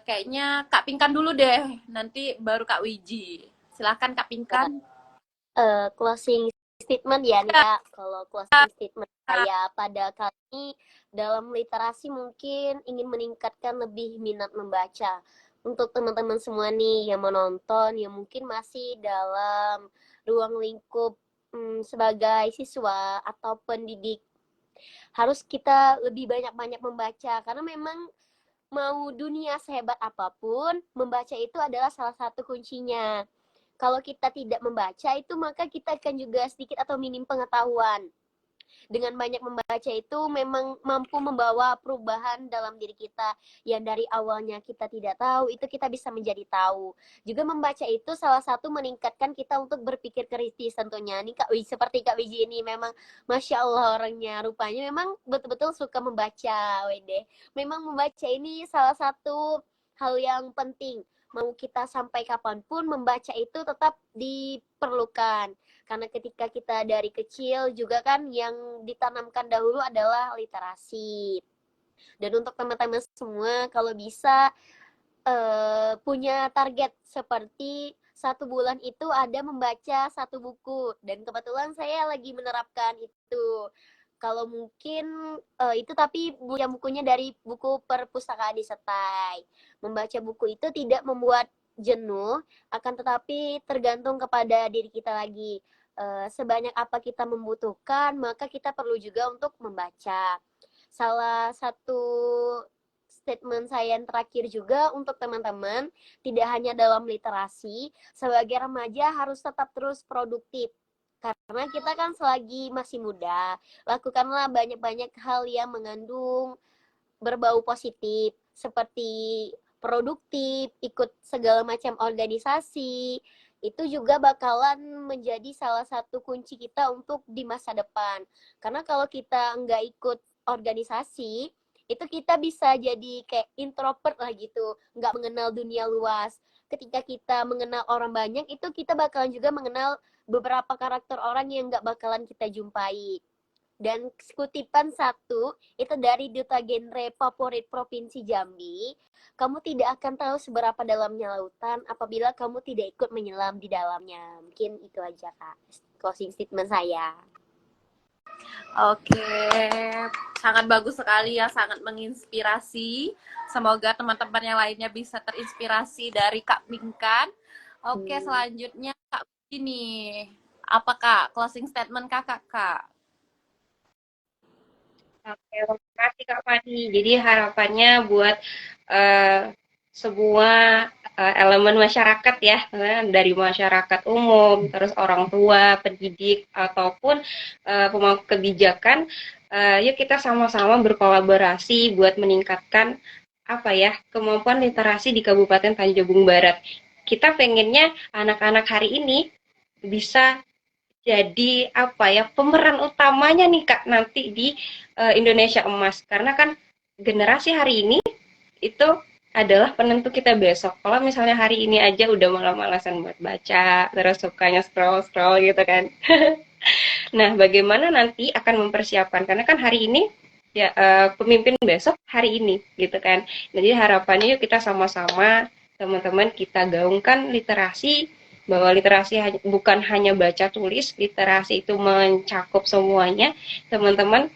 Kayaknya Kak Pinkan dulu deh, nanti baru Kak Wiji. Silahkan Kak Pinkan.
Closing statement ya nih Kak. Kalau closing statement saya pada kali ini dalam literasi mungkin ingin meningkatkan lebih minat membaca. Untuk teman-teman semua nih yang menonton, yang mungkin masih dalam ruang lingkup sebagai siswa atau pendidik, harus kita lebih banyak-banyak membaca. Karena memang mau dunia sehebat apapun, membaca itu adalah salah satu kuncinya. Kalau kita tidak membaca itu maka kita akan juga sedikit atau minim pengetahuan. Dengan banyak membaca itu memang mampu membawa perubahan dalam diri kita yang dari awalnya kita tidak tahu itu kita bisa menjadi tahu. Juga membaca itu salah satu meningkatkan kita untuk berpikir kritis tentunya. Nih Kak Wiji, seperti Kak Wiji ini memang Masya Allah orangnya rupanya memang betul-betul suka membaca. Wede. Memang membaca ini salah satu hal yang penting. Mau kita sampai kapanpun membaca itu tetap diperlukan. Karena ketika kita dari kecil juga kan yang ditanamkan dahulu adalah literasi. Dan untuk teman-teman semua kalau bisa punya target seperti 1 bulan itu ada membaca 1 buku. Dan kebetulan saya lagi menerapkan itu. Kalau mungkin itu tapi bukunya dari buku perpustakaan di Setai. Membaca buku itu tidak membuat jenuh, akan tetapi tergantung kepada diri kita lagi. Sebanyak apa kita membutuhkan, maka kita perlu juga untuk membaca. Salah satu statement saya yang terakhir juga untuk teman-teman, tidak hanya dalam literasi, sebagai remaja harus tetap terus produktif. Karena kita kan selagi masih muda, lakukanlah banyak-banyak hal yang mengandung berbau positif, seperti produktif, ikut segala macam organisasi, itu juga bakalan menjadi salah satu kunci kita untuk di masa depan. Karena kalau kita nggak ikut organisasi, itu kita bisa jadi kayak introvert lah gitu, nggak mengenal dunia luas. Ketika kita mengenal orang banyak, itu kita bakalan juga mengenal beberapa karakter orang yang nggak bakalan kita jumpai. Dan kutipan satu itu dari Duta Genre Favorit Provinsi Jambi. Kamu tidak akan tahu seberapa dalamnya lautan apabila kamu tidak ikut menyelam di dalamnya. Mungkin itu aja Kak, closing statement saya.
Oke, sangat bagus sekali ya, sangat menginspirasi. Semoga teman-teman yang lainnya bisa terinspirasi dari Kak Pinkan. Oke, selanjutnya Kak ini apa Kak closing statement Kakak Kak?
Oke, terima kasih Kak Fani. Jadi harapannya buat semua elemen masyarakat ya, dari masyarakat umum, terus orang tua, pendidik, ataupun pemangku kebijakan, yuk kita sama-sama berkolaborasi buat meningkatkan apa ya kemampuan literasi di Kabupaten Tanjung Barat. Kita pengennya anak-anak hari ini bisa jadi apa ya pemeran utamanya nih Kak nanti di Indonesia Emas, karena kan generasi hari ini itu adalah penentu kita besok. Kalau misalnya hari ini aja udah malas-malasan buat baca, terus sukanya scroll-scroll gitu kan. Nah, bagaimana nanti akan mempersiapkan, karena kan hari ini ya pemimpin besok hari ini gitu kan. Jadi harapannya yuk kita sama-sama teman-teman kita gaungkan literasi, bahwa literasi bukan hanya baca tulis, literasi itu mencakup semuanya. Teman-teman,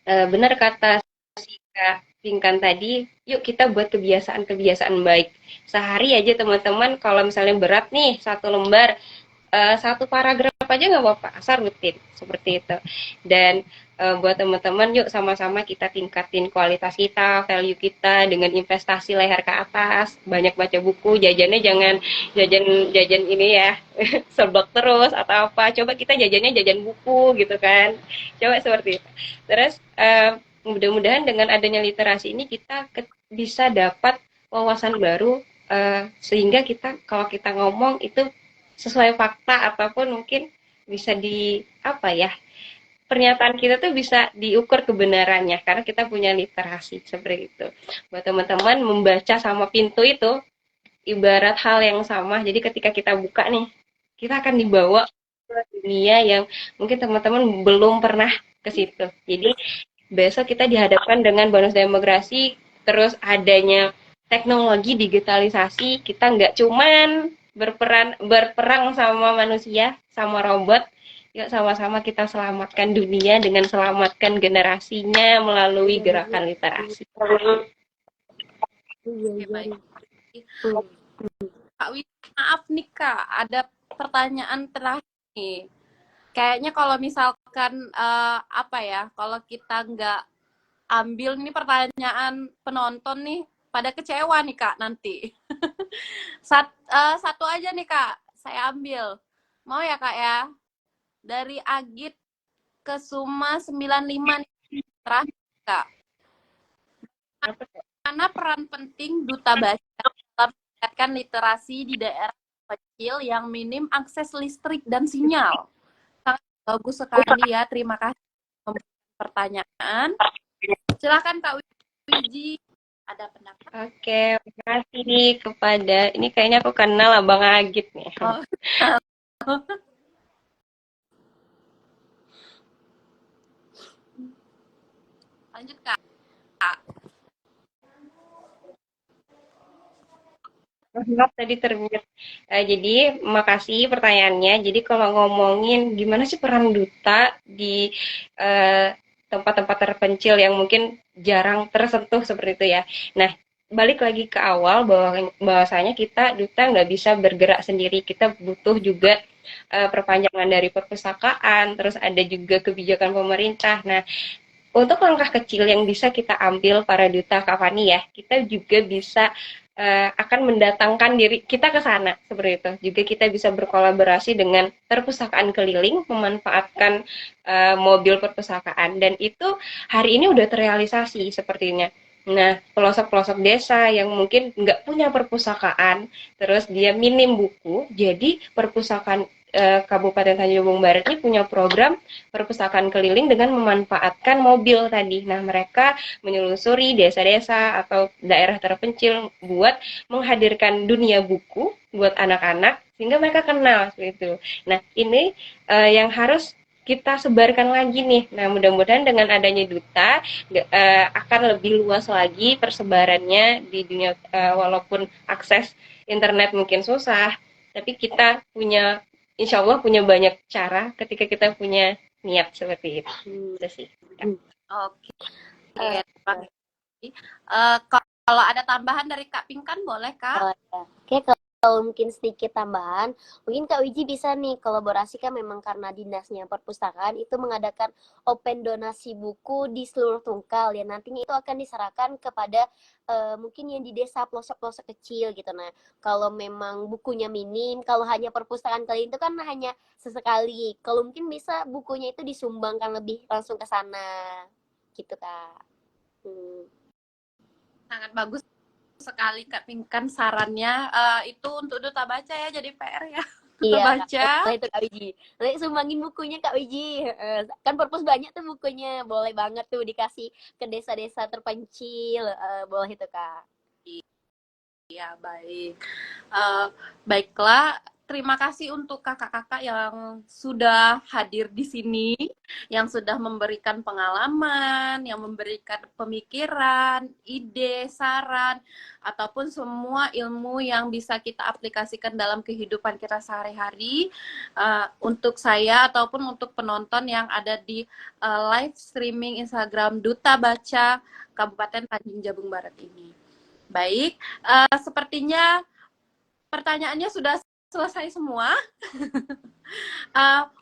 benar kata si Kak Pinkan tadi, yuk kita buat kebiasaan-kebiasaan baik. Sehari aja teman-teman, kalau misalnya berat nih, satu lembar, satu paragraf aja nggak apa-apa, asal rutin, seperti itu. Dan buat teman-teman, yuk sama-sama kita tingkatin kualitas kita, value kita dengan investasi leher ke atas, banyak baca buku, jajannya jangan jajan ini ya, seblak terus atau apa, coba kita jajannya jajan buku gitu kan, coba seperti itu. Terus mudah-mudahan dengan adanya literasi ini kita bisa dapat wawasan baru, sehingga kita kalau kita ngomong itu sesuai fakta, ataupun mungkin bisa di apa ya, pernyataan kita tuh bisa diukur kebenarannya karena kita punya literasi seperti itu. Buat teman-teman, membaca sama pintu itu ibarat hal yang sama. Jadi ketika kita buka nih, kita akan dibawa ke dunia yang mungkin teman-teman belum pernah ke situ. Jadi besok kita dihadapkan dengan bonus demografi, terus adanya teknologi digitalisasi, kita nggak cuman berperang sama manusia, sama robot, yuk sama-sama kita selamatkan dunia dengan selamatkan generasinya melalui gerakan literasi.
Oke, baik. Kak Widi, maaf nih Kak, ada pertanyaan terakhir nih. Kayaknya kalau misalkan apa ya, kalau kita nggak ambil nih pertanyaan penonton nih, pada kecewa nih Kak nanti. Satu aja nih Kak, saya ambil. Mau ya Kak ya? Dari Agit ke Suma 95 nih, terakhir Kak. Mana peran penting Duta Baca dalam meningkatkan literasi di daerah kecil yang minim akses listrik dan sinyal? Sangat bagus sekali ya, terima kasih memberikan pertanyaan. Silakan Kak Wiji, ada pendapat?
Oke, terima kasih nih kepada, ini kayaknya aku kenal Abang Agit nih.
Oh. Lanjut Kak.
Maaf tadi termute. Jadi makasih pertanyaannya. Jadi kalau ngomongin gimana sih peran duta di tempat-tempat terpencil yang mungkin jarang tersentuh seperti itu ya. Nah, balik lagi ke awal bahwasanya kita duta nggak bisa bergerak sendiri. Kita butuh juga perpanjangan dari perpustakaan, terus ada juga kebijakan pemerintah. Nah, untuk langkah kecil yang bisa kita ambil para duta Kak Fani ya, kita juga bisa akan mendatangkan diri kita ke sana seperti itu. Juga kita bisa berkolaborasi dengan perpustakaan keliling, memanfaatkan mobil perpustakaan, dan itu hari ini udah terrealisasi sepertinya. Nah, pelosok-pelosok desa yang mungkin nggak punya perpustakaan, terus dia minim buku, jadi perpustakaan Kabupaten Tanjung Barat ini punya program perpustakaan keliling dengan memanfaatkan mobil tadi. Nah, mereka menyelusuri desa-desa atau daerah terpencil buat menghadirkan dunia buku buat anak-anak sehingga mereka kenal seperti itu. Nah, ini yang harus kita sebarkan lagi nih. Nah, mudah-mudahan dengan adanya duta akan lebih luas lagi persebarannya di dunia, walaupun akses internet mungkin susah, tapi kita punya, insya Allah punya banyak cara ketika kita punya niat seperti itu. Itu sih.
Oke,
Eh,
terima kasih. Kalau ada tambahan dari Kak Pinkan boleh Kak?
Oh, ya. Oke, kalau mungkin sedikit tambahan, mungkin Kak Wiji bisa nih kolaborasi kan memang karena dinasnya perpustakaan itu mengadakan open donasi buku di seluruh Tungkal ya. Nantinya itu akan diserahkan kepada mungkin yang di desa pelosok-pelosok kecil gitu. Nah, kalau memang bukunya minim, kalau hanya perpustakaan kali itu kan hanya sesekali. Kalau mungkin bisa bukunya itu disumbangkan lebih langsung ke sana. Gitu, Kak.
Sangat bagus sekali Kak Pinkan sarannya. Itu untuk Duta Baca ya, jadi PR ya. Duta
Iya,
Baca.
itu Kak Wiji. Nanti sumbangin bukunya Kak Wiji. Kan purpose banyak tuh bukunya. Boleh banget tuh dikasih ke desa-desa terpencil. Boleh itu Kak.
Iya, baik. Baiklah, terima kasih untuk kakak-kakak yang sudah hadir di sini, yang sudah memberikan pengalaman, yang memberikan pemikiran, ide, saran, ataupun semua ilmu yang bisa kita aplikasikan dalam kehidupan kita sehari-hari. Untuk saya ataupun untuk penonton yang ada di live streaming Instagram Duta Baca Kabupaten Tanjung Jabung Barat ini. Baik, sepertinya pertanyaannya sudah selesai semua.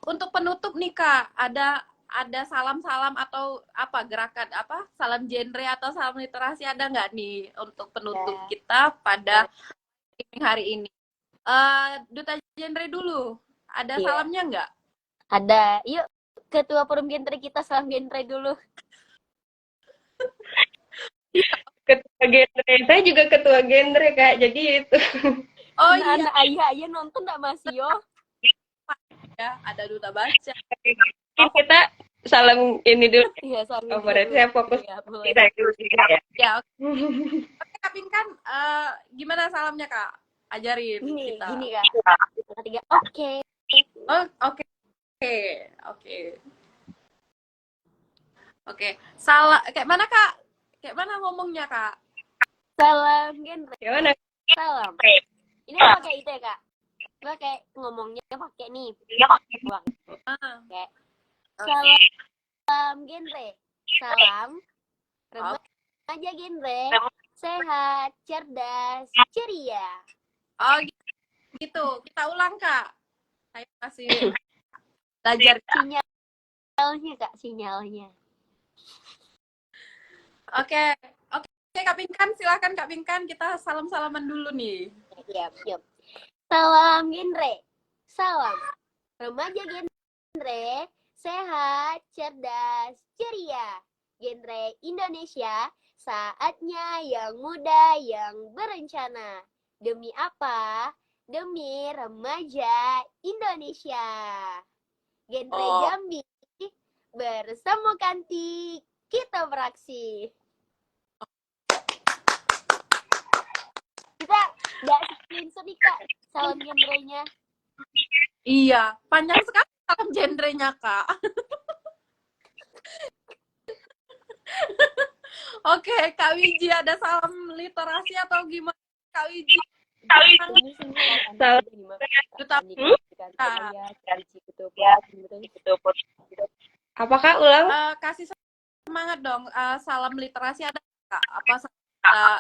Untuk penutup nih Kak, ada salam-salam atau apa gerakan apa salam genre atau salam literasi ada nggak nih untuk penutup kita pada hari ini? Duta Genre dulu, ada salamnya nggak?
Ada. Yuk, ketua forum genre kita salam genre dulu.
Ketua genre, saya juga ketua genre Kak, jadi itu.
Oh iya,
Anak ayah nonton nggak Mas Yo?
ya ada Duta Baca.
Mungkin kita salam ini dulu.
Iya, salam
Saya fokus
ya, boleh.
kita dulu ya.
Ya, oke Kak Pinkan, gimana salamnya Kak? Ajarin
Gini,
kita.
gini Kak. Ketiga, oke.
Oh, oke. Oke. Oke. Salah kayak mana Kak? Kayak mana ngomongnya Kak?
Salam genre.
Gimana?
Salam. Ini pakai itu ya Kak. Pakai ngomongnya pakai nih. Oke. Salam genre. Salam remaja genre. Sehat, cerdas, ceria.
Oh, gitu. Kita ulang Kak. Saya kasih belajar
Sinyalnya Kak, sinyalnya.
Oke. Kak Pinkan, silakan Kak Pinkan, kita salam-salaman dulu nih.
Yap. Salam genre. Salam remaja genre. Sehat, cerdas, ceria. Genre Indonesia, saatnya yang muda yang berencana. Demi apa? Demi remaja Indonesia. Genre Jambi, bersama Kanti, kita beraksi. Kita nggak screenshot nih Kak, salam genre-nya.
Iya, panjang sekali salam genre-nya Kak. Oke, Kak Wiji ada salam literasi atau gimana Kak Wiji?
Apakah ulang?
Kasih semangat dong. Salam literasi ada Kak? Apa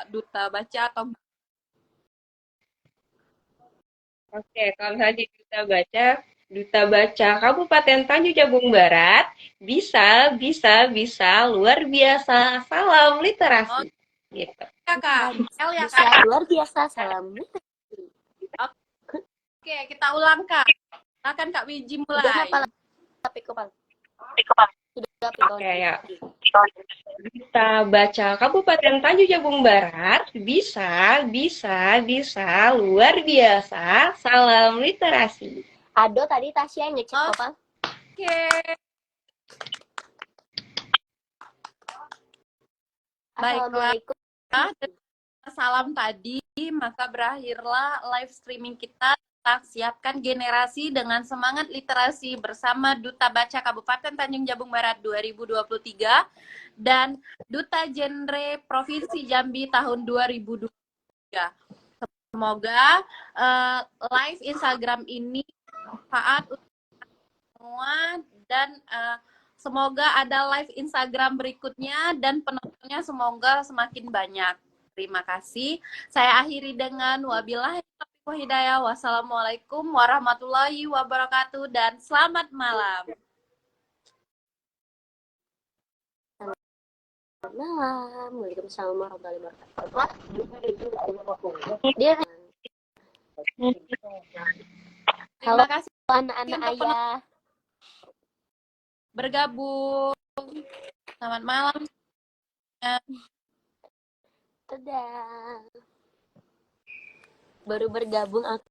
Duta Baca atau
Oke, kalau misalnya di Duta Baca Kabupaten Tanjung Jabung Barat, bisa, luar biasa, salam literasi. Gitu.
Ya Kak, ya
Bisa,
Kak.
luar biasa, salam literasi.
Oke, kita ulang Kak. Akan Kak Wiji mulai.
Udah hafal, tapi kepal.
Oke ya. Duta Baca Kabupaten Tanjung Jabung Barat, bisa, luar biasa, salam literasi.
Ado tadi Tasya yang ngecek kepal.
Oke. Baiklah. Salam tadi, maka berakhirlah live streaming kita siapkan generasi dengan semangat literasi bersama Duta Baca Kabupaten Tanjung Jabung Barat 2023 dan Duta Genre Provinsi Jambi tahun 2023. Semoga live Instagram ini bermanfaat untuk semua dan semoga ada live Instagram berikutnya dan penontonnya semoga semakin banyak. Terima kasih. Saya akhiri dengan wabillahi taufiq wal hidayah. Wassalamualaikum warahmatullahi wabarakatuh dan selamat malam.
Selamat malam. Waalaikumsalam warahmatullahi wabarakatuh. Dia
Terima kasih
anak-anak
untuk
ayah.
bergabung. Selamat malam.
Dadah. Baru bergabung aku